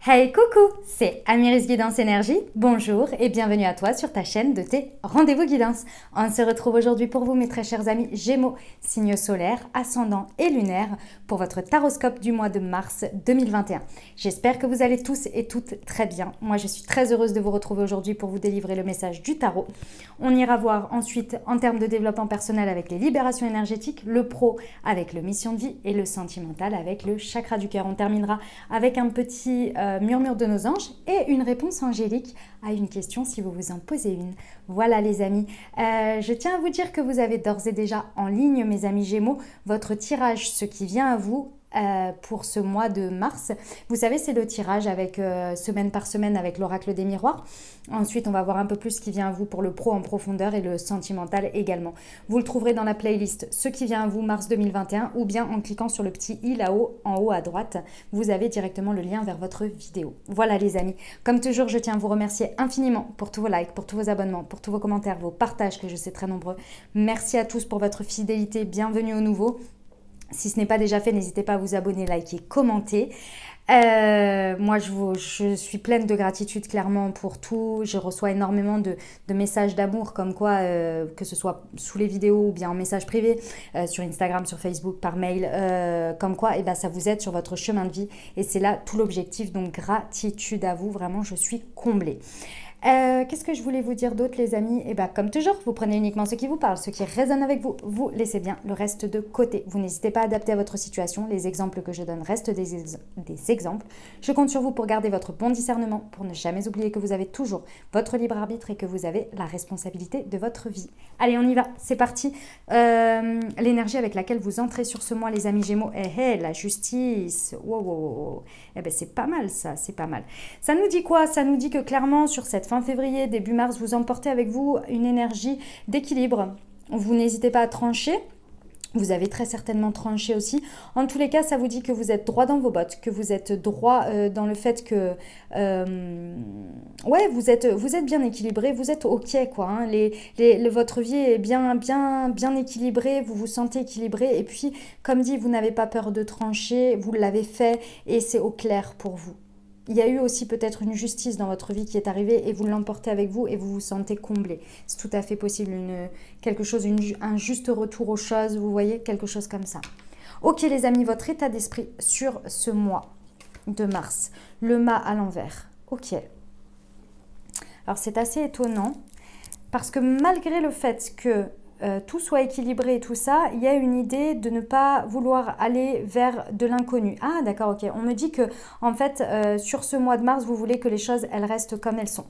Hey coucou, c'est Amiris Guidance Énergie. Bonjour et bienvenue à toi sur ta chaîne de tes rendez-vous guidance. On se retrouve aujourd'hui pour vous mes très chers amis Gémeaux, signes solaires, ascendants et lunaires pour votre taroscope du mois de mars 2021. J'espère que vous allez tous et toutes très bien. Moi je suis très heureuse de vous retrouver aujourd'hui pour vous délivrer le message du tarot. On ira voir ensuite en termes de développement personnel avec les libérations énergétiques, le pro avec le mission de vie et le sentimental avec le chakra du cœur. On terminera avec un petit murmure de nos anges et une réponse angélique à une question si vous vous en posez une. Voilà les amis, je tiens à vous dire que vous avez d'ores et déjà en ligne mes amis Gémeaux votre tirage, ce qui vient à vous pour ce mois de mars. Vous savez, c'est le tirage avec semaine par semaine avec l'oracle des miroirs. Ensuite, on va voir un peu plus ce qui vient à vous pour le pro en profondeur et le sentimental également. Vous le trouverez dans la playlist ce qui vient à vous mars 2021 ou bien en cliquant sur le petit i là-haut en haut à droite. Vous avez directement le lien vers votre vidéo. Voilà les amis. Comme toujours, je tiens à vous remercier infiniment pour tous vos likes, pour tous vos abonnements, pour tous vos commentaires, vos partages que je sais très nombreux. Merci à tous pour votre fidélité. Bienvenue aux nouveaux. Si ce n'est pas déjà fait, n'hésitez pas à vous abonner, liker, commenter. Moi, je suis pleine de gratitude clairement pour tout. Je reçois énormément de messages d'amour comme quoi, que ce soit sous les vidéos ou bien en message privé, sur Instagram, sur Facebook, par mail, comme quoi ça vous aide sur votre chemin de vie. Et c'est là tout l'objectif, donc gratitude à vous. Vraiment, je suis comblée. Qu'est-ce que je voulais vous dire d'autre les amis? Comme toujours, vous prenez uniquement ce qui vous parle, ce qui résonne avec vous, vous laissez bien le reste de côté. Vous n'hésitez pas à adapter à votre situation, les exemples que je donne restent des exemples. Je compte sur vous pour garder votre bon discernement, pour ne jamais oublier que vous avez toujours votre libre arbitre et que vous avez la responsabilité de votre vie. Allez, on y va, c'est parti. L'énergie avec laquelle vous entrez sur ce mois les amis Gémeaux, la justice, wow. C'est pas mal ça, c'est pas mal. Ça nous dit quoi? Ça nous dit que clairement sur cette fin février, début mars, vous emportez avec vous une énergie d'équilibre. Vous n'hésitez pas à trancher. Vous avez très certainement tranché aussi. En tous les cas, ça vous dit que vous êtes droit dans vos bottes, que vous êtes droit dans le fait que vous êtes bien équilibré, vous êtes ok quoi. Hein. Votre vie est bien équilibrée, vous vous sentez équilibré et puis comme dit, vous n'avez pas peur de trancher, vous l'avez fait et c'est au clair pour vous. Il y a eu aussi peut-être une justice dans votre vie qui est arrivée et vous l'emportez avec vous et vous vous sentez comblé. C'est tout à fait possible, un juste retour aux choses, vous voyez, quelque chose comme ça. Ok les amis, votre état d'esprit sur ce mois de mars. Le mât à l'envers. Ok. Alors c'est assez étonnant parce que malgré le fait que tout soit équilibré et tout ça, il y a une idée de ne pas vouloir aller vers de l'inconnu. Ah d'accord, ok. On me dit que en fait, sur ce mois de mars, vous voulez que les choses, elles restent comme elles sont.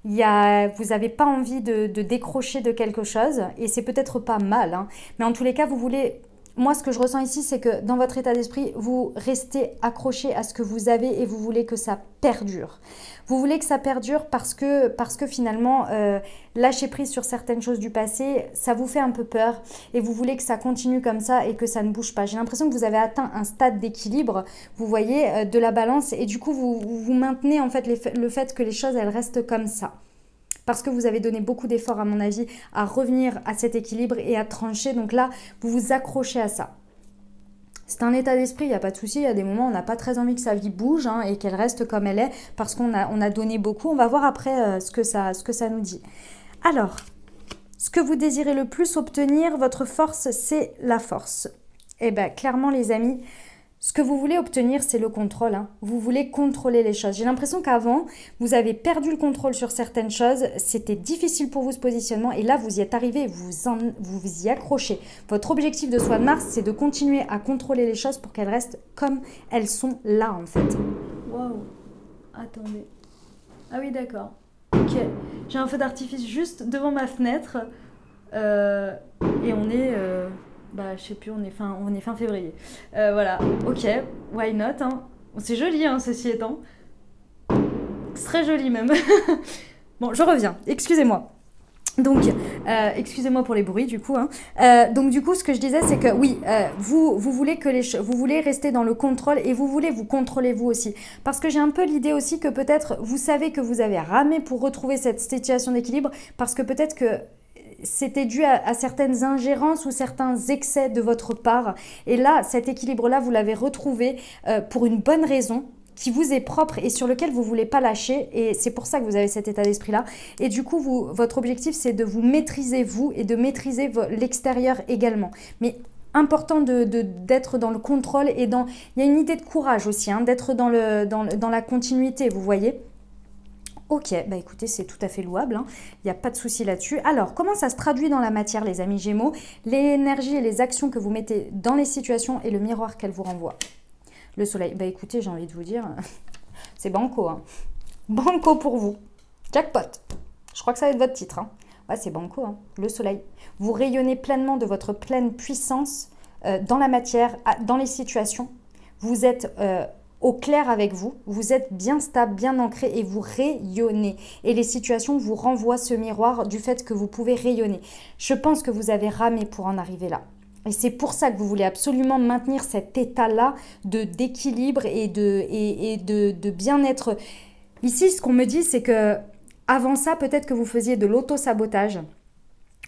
Vous n'avez pas envie de décrocher de quelque chose et c'est peut-être pas mal, hein, mais en tous les cas, vous voulez... Moi, ce que je ressens ici, c'est que dans votre état d'esprit, vous restez accroché à ce que vous avez et vous voulez que ça perdure. Vous voulez que ça perdure parce que finalement, lâcher prise sur certaines choses du passé, ça vous fait un peu peur et vous voulez que ça continue comme ça et que ça ne bouge pas. J'ai l'impression que vous avez atteint un stade d'équilibre, vous voyez, de la balance et du coup, vous maintenez en fait le fait que les choses, elles restent comme ça. Parce que vous avez donné beaucoup d'efforts, à mon avis, à revenir à cet équilibre et à trancher. Donc là, vous vous accrochez à ça. C'est un état d'esprit, il n'y a pas de souci. Il y a des moments où on n'a pas très envie que sa vie bouge hein, et qu'elle reste comme elle est parce qu'on a donné beaucoup. On va voir après ce que ça nous dit. Alors, ce que vous désirez le plus obtenir, votre force, c'est la force. Eh bien, clairement, les amis... Ce que vous voulez obtenir, c'est le contrôle. Hein. Vous voulez contrôler les choses. J'ai l'impression qu'avant, vous avez perdu le contrôle sur certaines choses. C'était difficile pour vous ce positionnement. Et là, vous y êtes arrivé. Vous vous y accrochez. Votre objectif de ce mois de mars, c'est de continuer à contrôler les choses pour qu'elles restent comme elles sont là, en fait. Waouh. Attendez. Ah oui, d'accord. Ok. J'ai un feu d'artifice juste devant ma fenêtre. Et on est... je sais plus, on est fin février. Voilà, ok, why not hein. C'est joli, hein, ceci étant. C'est très joli même. Bon, je reviens, excusez-moi. Donc, excusez-moi pour les bruits du coup. Hein. Donc du coup, ce que je disais, c'est que oui, vous voulez vous voulez rester dans le contrôle et vous voulez vous contrôler vous aussi. Parce que j'ai un peu l'idée aussi que peut-être vous savez que vous avez ramé pour retrouver cette situation d'équilibre parce que peut-être que c'était dû à certaines ingérences ou certains excès de votre part. Et là, cet équilibre-là, vous l'avez retrouvé pour une bonne raison qui vous est propre et sur lequel vous ne voulez pas lâcher. Et c'est pour ça que vous avez cet état d'esprit-là. Et du coup, votre objectif, c'est de vous maîtriser, vous, et de maîtriser l'extérieur également. Mais important d'être dans le contrôle et dans... Il y a une idée de courage aussi, hein, d'être dans la continuité, vous voyez. Ok, bah écoutez, c'est tout à fait louable, hein. Il n'y a pas de souci là-dessus. Alors, comment ça se traduit dans la matière, les amis Gémeaux? L'énergie et les actions que vous mettez dans les situations et le miroir qu'elles vous renvoient. Le soleil, bah écoutez, j'ai envie de vous dire, c'est banco, hein. Banco pour vous. Jackpot. Je crois que ça va être votre titre, hein. Ouais, c'est banco, hein. Le soleil. Vous rayonnez pleinement de votre pleine puissance dans la matière, dans les situations. Vous êtes... au clair avec vous, vous êtes bien stable, bien ancré et vous rayonnez. Et les situations vous renvoient ce miroir du fait que vous pouvez rayonner. Je pense que vous avez ramé pour en arriver là. Et c'est pour ça que vous voulez absolument maintenir cet état-là d'équilibre et de bien-être. Ici, ce qu'on me dit, c'est que avant ça, peut-être que vous faisiez de l'auto-sabotage,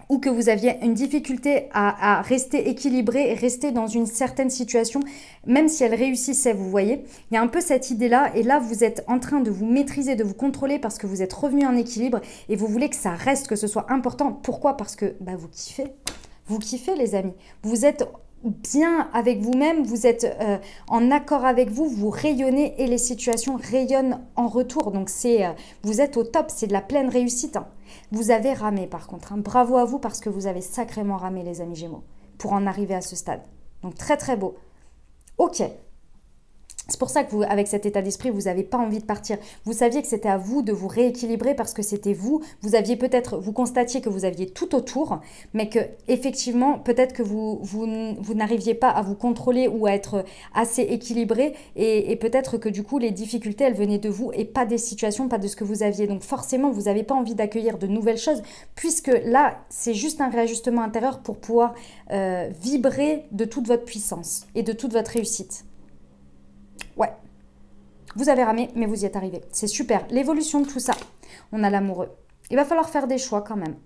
ou que vous aviez une difficulté à rester équilibré et rester dans une certaine situation, même si elle réussissait, vous voyez. Il y a un peu cette idée-là, et là, vous êtes en train de vous maîtriser, de vous contrôler parce que vous êtes revenu en équilibre et vous voulez que ça reste, que ce soit important. Pourquoi? Parce que bah, vous kiffez. Vous kiffez, les amis. Vous êtes bien avec vous-même, vous êtes en accord avec vous, vous rayonnez et les situations rayonnent en retour. Donc, vous êtes au top, c'est de la pleine réussite, hein. Vous avez ramé par contre, hein. Bravo à vous parce que vous avez sacrément ramé, les amis Gémeaux, pour en arriver à ce stade. Donc très très beau. Ok. C'est pour ça que vous, avec cet état d'esprit, vous n'avez pas envie de partir. Vous saviez que c'était à vous de vous rééquilibrer parce que c'était vous. Vous aviez peut-être, vous constatiez que vous aviez tout autour, mais que effectivement, peut-être que vous n'arriviez pas à vous contrôler ou à être assez équilibré, et peut-être que du coup, les difficultés, elles venaient de vous et pas des situations, pas de ce que vous aviez. Donc forcément, vous n'avez pas envie d'accueillir de nouvelles choses, puisque là, c'est juste un réajustement intérieur pour pouvoir vibrer de toute votre puissance et de toute votre réussite. Ouais, vous avez ramé, mais vous y êtes arrivé. C'est super. L'évolution de tout ça, on a l'amoureux. Il va falloir faire des choix quand même.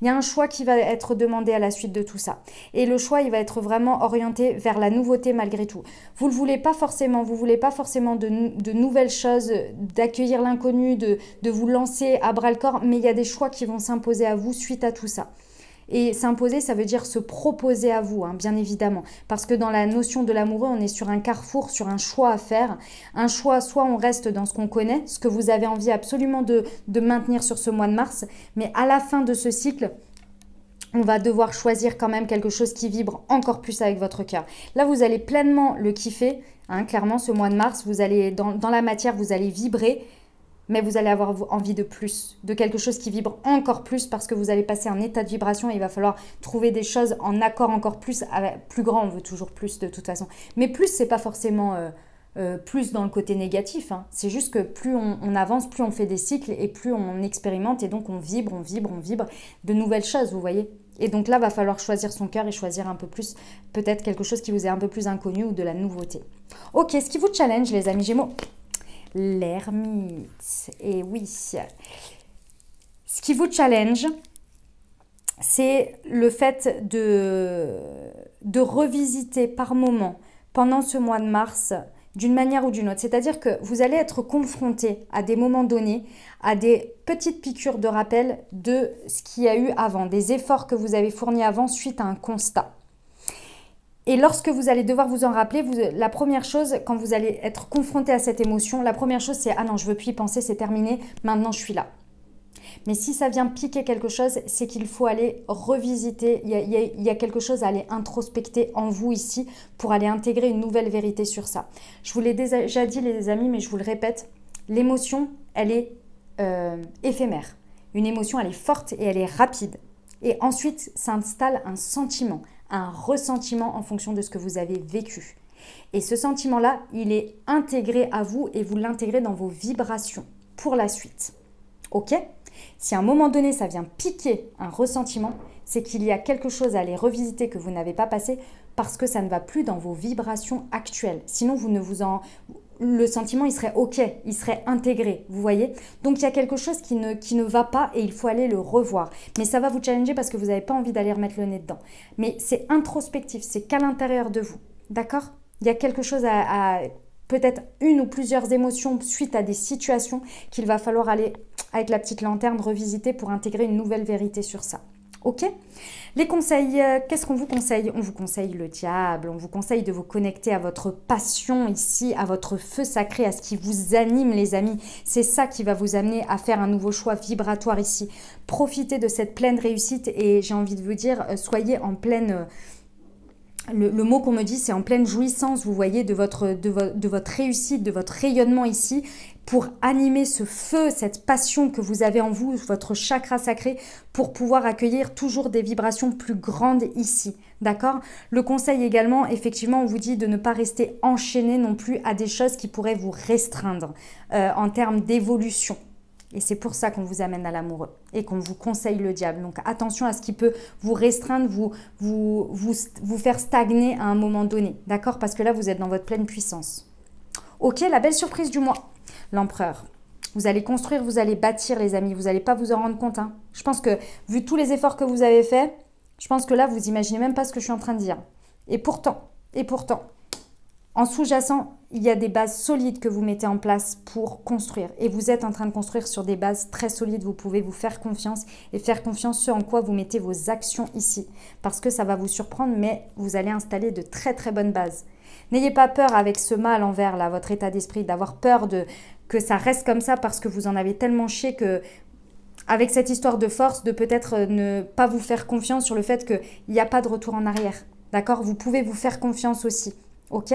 Il y a un choix qui va être demandé à la suite de tout ça. Et le choix, il va être vraiment orienté vers la nouveauté malgré tout. Vous ne le voulez pas forcément, vous ne voulez pas forcément de nouvelles choses, d'accueillir l'inconnu, de vous lancer à bras-le-corps, mais il y a des choix qui vont s'imposer à vous suite à tout ça. Et s'imposer, ça veut dire se proposer à vous, hein, bien évidemment. Parce que dans la notion de l'amoureux, on est sur un carrefour, sur un choix à faire. Un choix, soit on reste dans ce qu'on connaît, ce que vous avez envie absolument de maintenir sur ce mois de mars. Mais à la fin de ce cycle, on va devoir choisir quand même quelque chose qui vibre encore plus avec votre cœur. Là, vous allez pleinement le kiffer, hein, clairement, ce mois de mars. Vous allez, dans la matière, vous allez vibrer. Mais vous allez avoir envie de plus, de quelque chose qui vibre encore plus parce que vous allez passer un état de vibration et il va falloir trouver des choses en accord encore plus, plus grand, on veut toujours plus de toute façon. Mais plus, c'est pas forcément plus dans le côté négatif, hein. C'est juste que plus on avance, plus on fait des cycles et plus on expérimente et donc on vibre de nouvelles choses, vous voyez. Et donc là, va falloir choisir son cœur et choisir un peu plus, peut-être quelque chose qui vous est un peu plus inconnu ou de la nouveauté. Ok, ce qui vous challenge, les amis Gémeaux? L'ermite. Et oui, ce qui vous challenge, c'est le fait de revisiter par moment, pendant ce mois de mars, d'une manière ou d'une autre. C'est-à-dire que vous allez être confronté à des moments donnés, à des petites piqûres de rappel de ce qu'il y a eu avant, des efforts que vous avez fournis avant suite à un constat. Et lorsque vous allez devoir vous en rappeler, la première chose, quand vous allez être confronté à cette émotion, la première chose c'est « Ah non, je ne veux plus y penser, c'est terminé, maintenant je suis là ». Mais si ça vient piquer quelque chose, c'est qu'il faut aller revisiter, il y a quelque chose à aller introspecter en vous ici pour aller intégrer une nouvelle vérité sur ça. Je vous l'ai déjà dit les amis, mais je vous le répète, l'émotion, elle est éphémère. Une émotion, elle est forte et elle est rapide. Et ensuite s'installe un sentiment, un ressentiment en fonction de ce que vous avez vécu. Et ce sentiment-là, il est intégré à vous et vous l'intégrez dans vos vibrations pour la suite. Ok ? Si à un moment donné, ça vient piquer un ressentiment, c'est qu'il y a quelque chose à aller revisiter que vous n'avez pas passé parce que ça ne va plus dans vos vibrations actuelles. Sinon, le sentiment, il serait ok, il serait intégré, vous voyez. Donc, il y a quelque chose qui ne va pas et il faut aller le revoir. Mais ça va vous challenger parce que vous n'avez pas envie d'aller remettre le nez dedans. Mais c'est introspectif, c'est qu'à l'intérieur de vous, d'accord ? Il y a quelque chose peut-être une ou plusieurs émotions suite à des situations qu'il va falloir aller avec la petite lanterne revisiter pour intégrer une nouvelle vérité sur ça. Ok? Les conseils, qu'est-ce qu'on vous conseille? On vous conseille le diable, on vous conseille de vous connecter à votre passion ici, à votre feu sacré, à ce qui vous anime les amis. C'est ça qui va vous amener à faire un nouveau choix vibratoire ici. Profitez de cette pleine réussite et j'ai envie de vous dire, soyez en pleine... Le mot qu'on me dit, c'est en pleine jouissance, vous voyez, de votre réussite, de votre rayonnement ici, pour animer ce feu, cette passion que vous avez en vous, votre chakra sacré, pour pouvoir accueillir toujours des vibrations plus grandes ici, d'accord? Le conseil également, effectivement, on vous dit de ne pas rester enchaîné non plus à des choses qui pourraient vous restreindre en termes d'évolution. Et c'est pour ça qu'on vous amène à l'amoureux et qu'on vous conseille le diable. Donc attention à ce qui peut vous restreindre, vous faire stagner à un moment donné. D'accord? Parce que là, vous êtes dans votre pleine puissance. Ok, la belle surprise du mois. L'empereur. Vous allez construire, vous allez bâtir les amis. Vous n'allez pas vous en rendre compte. Hein. Je pense que vu tous les efforts que vous avez faits, je pense que là, vous imaginez même pas ce que je suis en train de dire. Et pourtant, en sous-jacent, il y a des bases solides que vous mettez en place pour construire. Et vous êtes en train de construire sur des bases très solides. Vous pouvez vous faire confiance et faire confiance ce en quoi vous mettez vos actions ici. Parce que ça va vous surprendre, mais vous allez installer de très très bonnes bases. N'ayez pas peur avec ce mal envers là, votre état d'esprit, d'avoir peur que ça reste comme ça parce que vous en avez tellement chié que... Avec cette histoire de force, de peut-être ne pas vous faire confiance sur le fait qu'il n'y a pas de retour en arrière. D'accord? Vous pouvez vous faire confiance aussi. Ok?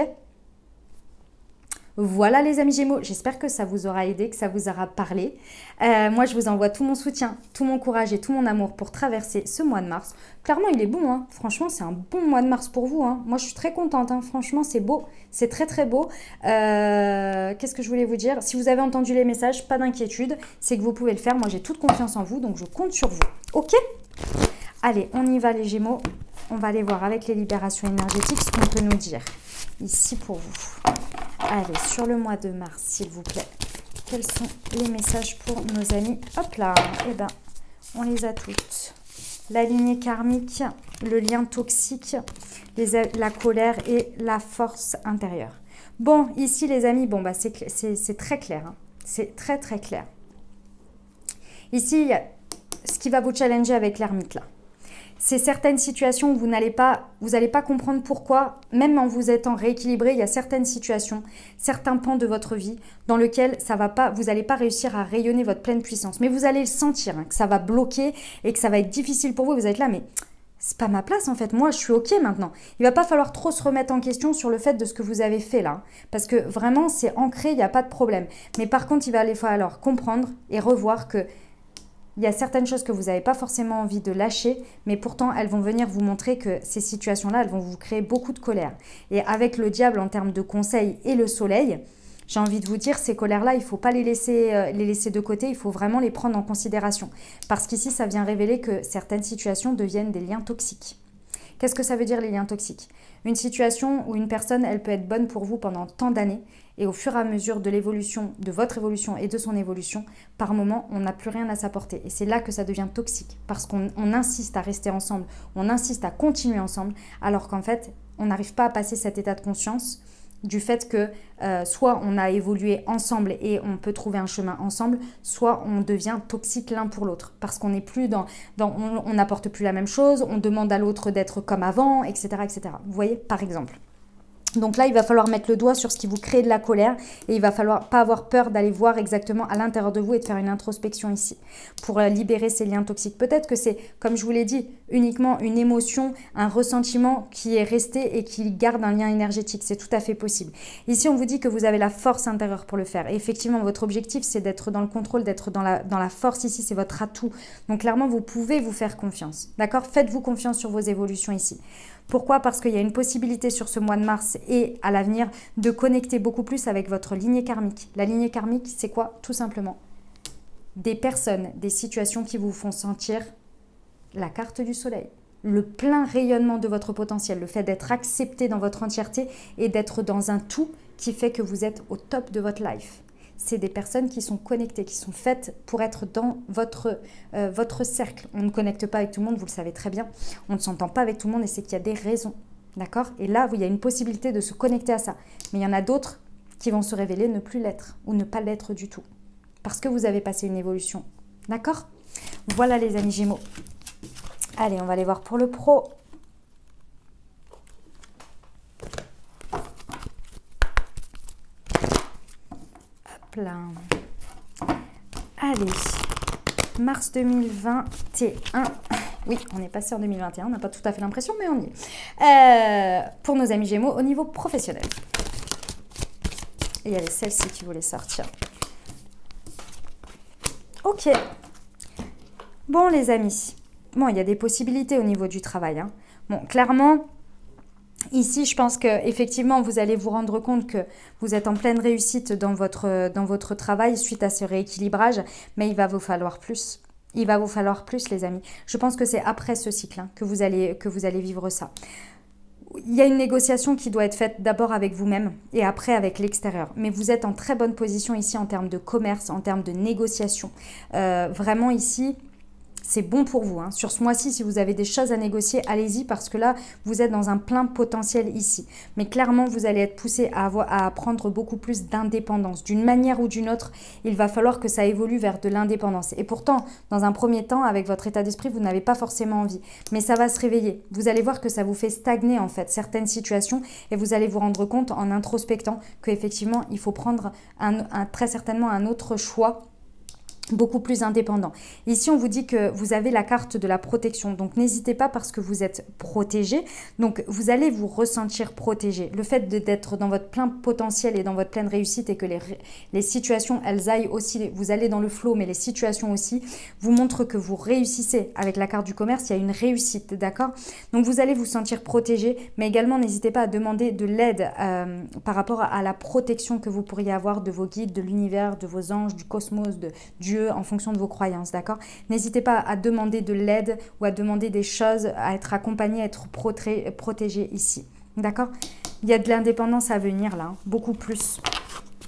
Voilà les amis Gémeaux, j'espère que ça vous aura aidé, que ça vous aura parlé. Moi, je vous envoie tout mon soutien, tout mon courage et tout mon amour pour traverser ce mois de mars. Clairement, il est bon, hein. Franchement, c'est un bon mois de mars pour vous. Hein. Moi, je suis très contente, hein. Franchement, c'est beau, c'est très très beau. Qu'est-ce que je voulais vous dire? Si vous avez entendu les messages, pas d'inquiétude, c'est que vous pouvez le faire. Moi, j'ai toute confiance en vous, donc je compte sur vous. Ok? Allez, on y va les Gémeaux. On va aller voir avec les libérations énergétiques ce qu'on peut nous dire ici pour vous. Allez, sur le mois de mars, s'il vous plaît. Quels sont les messages pour nos amis? Hop là, eh ben, on les a toutes. La lignée karmique, le lien toxique, la colère et la force intérieure. Bon, ici les amis, bon, bah, c'est très clair. Hein. C'est très très clair. Ici, il y a ce qui va vous challenger avec l'ermite là. C'est certaines situations où vous n'allez pas comprendre pourquoi, même en vous étant rééquilibré, il y a certaines situations, certains pans de votre vie dans lesquels vous n'allez pas réussir à rayonner votre pleine puissance. Mais vous allez le sentir, hein, que ça va bloquer et que ça va être difficile pour vous. Vous êtes là, mais c'est pas ma place en fait. Moi, je suis ok maintenant. Il va pas falloir trop se remettre en question sur le fait de ce que vous avez fait là. Hein, parce que vraiment, c'est ancré, il n'y a pas de problème. Mais par contre, il va falloir comprendre et revoir que il y a certaines choses que vous n'avez pas forcément envie de lâcher, mais pourtant, elles vont venir vous montrer que ces situations-là, elles vont vous créer beaucoup de colère. Et avec le diable en termes de conseils et le soleil, j'ai envie de vous dire, ces colères-là, il ne faut pas les laisser de côté, il faut vraiment les prendre en considération. Parce qu'ici, ça vient révéler que certaines situations deviennent des liens toxiques. Qu'est-ce que ça veut dire les liens toxiques? Une situation où une personne, elle peut être bonne pour vous pendant tant d'années, et au fur et à mesure de l'évolution, de votre évolution et de son évolution, par moment, on n'a plus rien à s'apporter. Et c'est là que ça devient toxique, parce qu'on insiste à rester ensemble, on insiste à continuer ensemble, alors qu'en fait, on n'arrive pas à passer cet état de conscience du fait que soit on a évolué ensemble et on peut trouver un chemin ensemble, soit on devient toxique l'un pour l'autre, parce qu'on n'est plus on n'apporte plus la même chose, on demande à l'autre d'être comme avant, etc., etc. Vous voyez, par exemple. Donc là, il va falloir mettre le doigt sur ce qui vous crée de la colère et il va falloir pas avoir peur d'aller voir exactement à l'intérieur de vous et de faire une introspection ici pour libérer ces liens toxiques. Peut-être que c'est, comme je vous l'ai dit, uniquement une émotion, un ressentiment qui est resté et qui garde un lien énergétique. C'est tout à fait possible. Ici, on vous dit que vous avez la force intérieure pour le faire. Et effectivement, votre objectif, c'est d'être dans le contrôle, d'être dans la force ici. C'est votre atout. Donc clairement, vous pouvez vous faire confiance. D'accord? Faites-vous confiance sur vos évolutions ici. Pourquoi? Parce qu'il y a une possibilité sur ce mois de mars et à l'avenir de connecter beaucoup plus avec votre lignée karmique. La lignée karmique, c'est quoi? Tout simplement des personnes, des situations qui vous font sentir la carte du soleil, le plein rayonnement de votre potentiel, le fait d'être accepté dans votre entièreté et d'être dans un tout qui fait que vous êtes au top de votre life. C'est des personnes qui sont connectées, qui sont faites pour être dans votre cercle. On ne connecte pas avec tout le monde, vous le savez très bien. On ne s'entend pas avec tout le monde et c'est qu'il y a des raisons. D'accord? Et là, il y a une possibilité de se connecter à ça. Mais il y en a d'autres qui vont se révéler ne plus l'être ou ne pas l'être du tout. Parce que vous avez passé une évolution. D'accord? Voilà les amis Gémeaux. Allez, on va aller voir pour le pro. Hop là. Allez. Mars 2021. Oui, on est passé en 2021. On n'a pas tout à fait l'impression, mais on y est. Pour nos amis Gémeaux, au niveau professionnel. Et il y avait celle-ci qui voulait sortir. Ok. Bon, les amis. Bon, il y a des possibilités au niveau du travail. Hein. Bon, clairement, ici, je pense qu'effectivement, vous allez vous rendre compte que vous êtes en pleine réussite dans votre travail suite à ce rééquilibrage, mais il va vous falloir plus. Il va vous falloir plus, les amis. Je pense que c'est après ce cycle hein, que vous allez vivre ça. Il y a une négociation qui doit être faite d'abord avec vous-même et après avec l'extérieur. Mais vous êtes en très bonne position ici en termes de commerce, en termes de négociation. Vraiment ici... C'est bon pour vous. Hein. Sur ce mois-ci, si vous avez des choses à négocier, allez-y parce que là, vous êtes dans un plein potentiel ici. Mais clairement, vous allez être poussé à prendre beaucoup plus d'indépendance. D'une manière ou d'une autre, il va falloir que ça évolue vers de l'indépendance. Et pourtant, dans un premier temps, avec votre état d'esprit, vous n'avez pas forcément envie. Mais ça va se réveiller. Vous allez voir que ça vous fait stagner en fait certaines situations et vous allez vous rendre compte en introspectant qu'effectivement, il faut prendre très certainement un autre choix beaucoup plus indépendant. Ici, on vous dit que vous avez la carte de la protection. Donc, n'hésitez pas parce que vous êtes protégé. Donc, vous allez vous ressentir protégé. Le fait d'être dans votre plein potentiel et dans votre pleine réussite et que les situations, elles aillent aussi, vous allez dans le flow, mais les situations aussi, vous montrent que vous réussissez. Avec la carte du commerce, il y a une réussite, d'accord? Donc, vous allez vous sentir protégé, mais également, n'hésitez pas à demander de l'aide par rapport à la protection que vous pourriez avoir de vos guides, de l'univers, de vos anges, du cosmos, de Dieu, en fonction de vos croyances, d'accord? N'hésitez pas à demander de l'aide ou à demander des choses, à être accompagné, à être protégé ici, d'accord? Il y a de l'indépendance à venir là, hein, beaucoup plus.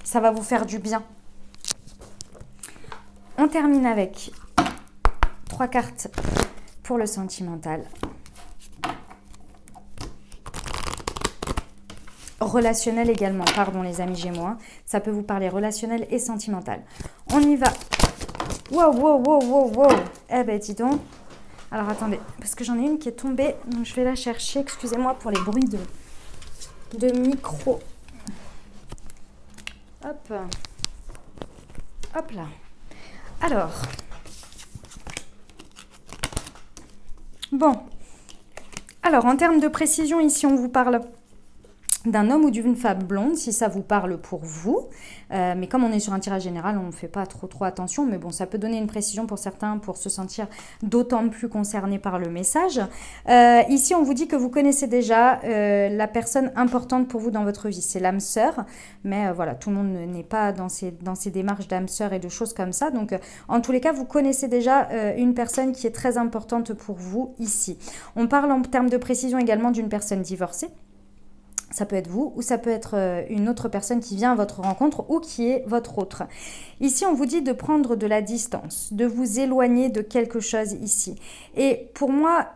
Ça va vous faire du bien. On termine avec 3 cartes pour le sentimental. Relationnel également, pardon les amis Gémeaux, hein. Ça peut vous parler relationnel et sentimental. On y va. Wow, wow, wow, wow, wow. Eh ben, dis donc. Alors, attendez, parce que j'en ai une qui est tombée. Donc, je vais la chercher. Excusez-moi pour les bruits de micro. Hop. Hop là. Alors. Bon. Alors, en termes de précision, ici, on vous parle d'un homme ou d'une femme blonde, si ça vous parle pour vous. Mais comme on est sur un tirage général, on ne fait pas trop attention. Mais bon, ça peut donner une précision pour certains pour se sentir d'autant plus concernés par le message. Ici, on vous dit que vous connaissez déjà la personne importante pour vous dans votre vie. C'est l'âme sœur. Mais voilà, tout le monde n'est pas dans ces démarches d'âme sœur et de choses comme ça. Donc, en tous les cas, vous connaissez déjà une personne qui est très importante pour vous ici. On parle en termes de précision également d'une personne divorcée. Ça peut être vous ou ça peut être une autre personne qui vient à votre rencontre ou qui est votre autre. Ici, on vous dit de prendre de la distance, de vous éloigner de quelque chose ici. Et pour moi,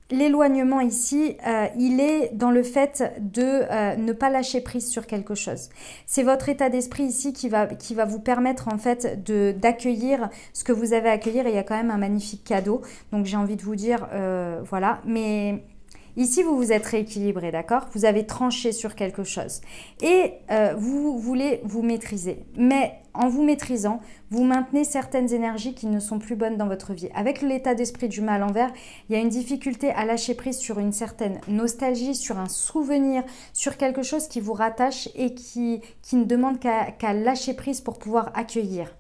l'éloignement ici, il est dans le fait de ne pas lâcher prise sur quelque chose. C'est votre état d'esprit ici qui va vous permettre en fait d'accueillir ce que vous avez à accueillir. Et il y a quand même un magnifique cadeau. Donc j'ai envie de vous dire, voilà, mais... Ici, vous vous êtes rééquilibré, d'accord? Vous avez tranché sur quelque chose. Et vous voulez vous maîtriser. Mais en vous maîtrisant, vous maintenez certaines énergies qui ne sont plus bonnes dans votre vie. Avec l'état d'esprit du mal envers, il y a une difficulté à lâcher prise sur une certaine nostalgie, sur un souvenir, sur quelque chose qui vous rattache et qui ne demande qu'à lâcher prise pour pouvoir accueillir.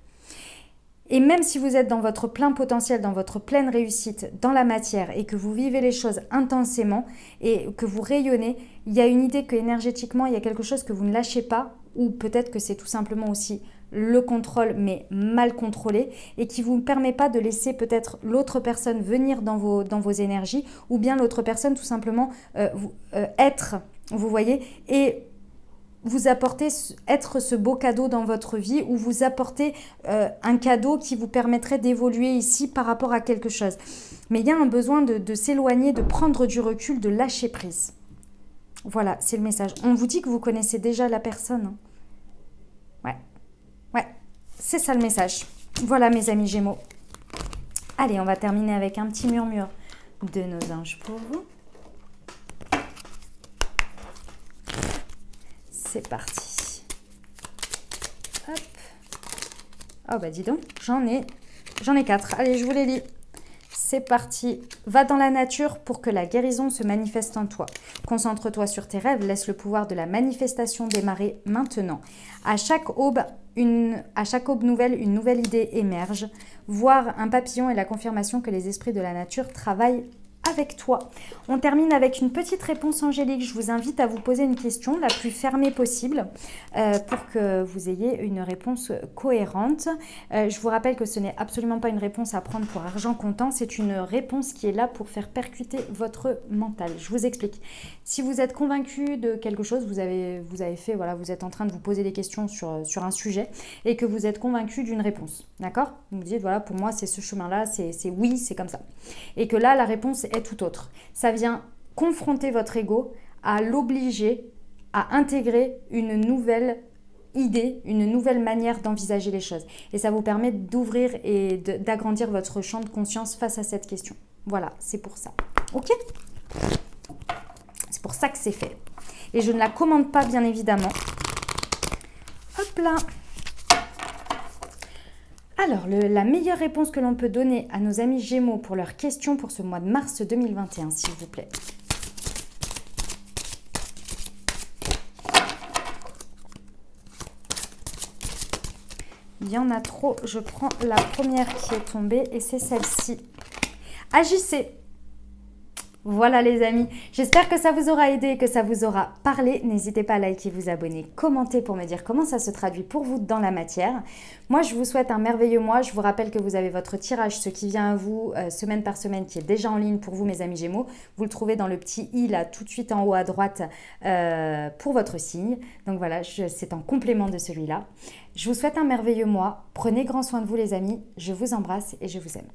Et même si vous êtes dans votre plein potentiel, dans votre pleine réussite, dans la matière et que vous vivez les choses intensément et que vous rayonnez, il y a une idée que énergétiquement, il y a quelque chose que vous ne lâchez pas ou peut-être que c'est tout simplement aussi le contrôle mais mal contrôlé et qui ne vous permet pas de laisser peut-être l'autre personne venir dans vos énergies ou bien l'autre personne tout simplement être, vous voyez, et vous apporter, être ce beau cadeau dans votre vie ou vous apporter un cadeau qui vous permettrait d'évoluer ici par rapport à quelque chose. Mais il y a un besoin de s'éloigner, de prendre du recul, de lâcher prise. Voilà, c'est le message. On vous dit que vous connaissez déjà la personne. Hein. C'est ça le message. Voilà mes amis Gémeaux. Allez, on va terminer avec un petit murmure de nos anges pour vous. C'est parti. Hop. Oh bah dis donc, j'en ai 4. Allez, je vous les lis. C'est parti. Va dans la nature pour que la guérison se manifeste en toi. Concentre-toi sur tes rêves. Laisse le pouvoir de la manifestation démarrer maintenant. À chaque aube nouvelle, une nouvelle idée émerge. Voir un papillon est la confirmation que les esprits de la nature travaillent avec toi. On termine avec une petite réponse angélique. Je vous invite à vous poser une question la plus fermée possible pour que vous ayez une réponse cohérente. Je vous rappelle que ce n'est absolument pas une réponse à prendre pour argent comptant. C'est une réponse qui est là pour faire percuter votre mental. Je vous explique. Si vous êtes convaincu de quelque chose, vous avez fait, voilà, vous êtes en train de vous poser des questions sur un sujet et que vous êtes convaincu d'une réponse. D'accord? Vous dites, voilà, pour moi, c'est ce chemin-là, c'est oui, c'est comme ça. Et que là, la réponse est tout autre. Ça vient confronter votre ego à l'obliger à intégrer une nouvelle idée, une nouvelle manière d'envisager les choses. Et ça vous permet d'ouvrir et d'agrandir votre champ de conscience face à cette question. Voilà, c'est pour ça. Ok? C'est pour ça que c'est fait. Et je ne la commande pas, bien évidemment. Hop là! Alors, la meilleure réponse que l'on peut donner à nos amis Gémeaux pour leurs questions pour ce mois de mars 2021, s'il vous plaît. Il y en a trop. Je prends la première qui est tombée et c'est celle-ci. Agissez! Voilà les amis, j'espère que ça vous aura aidé, que ça vous aura parlé. N'hésitez pas à liker, vous abonner, commenter pour me dire comment ça se traduit pour vous dans la matière. Moi, je vous souhaite un merveilleux mois. Je vous rappelle que vous avez votre tirage, ce qui vient à vous semaine par semaine, qui est déjà en ligne pour vous, mes amis Gémeaux. Vous le trouvez dans le petit i là, tout de suite en haut à droite pour votre signe. Donc voilà, c'est en complément de celui-là. Je vous souhaite un merveilleux mois. Prenez grand soin de vous les amis. Je vous embrasse et je vous aime.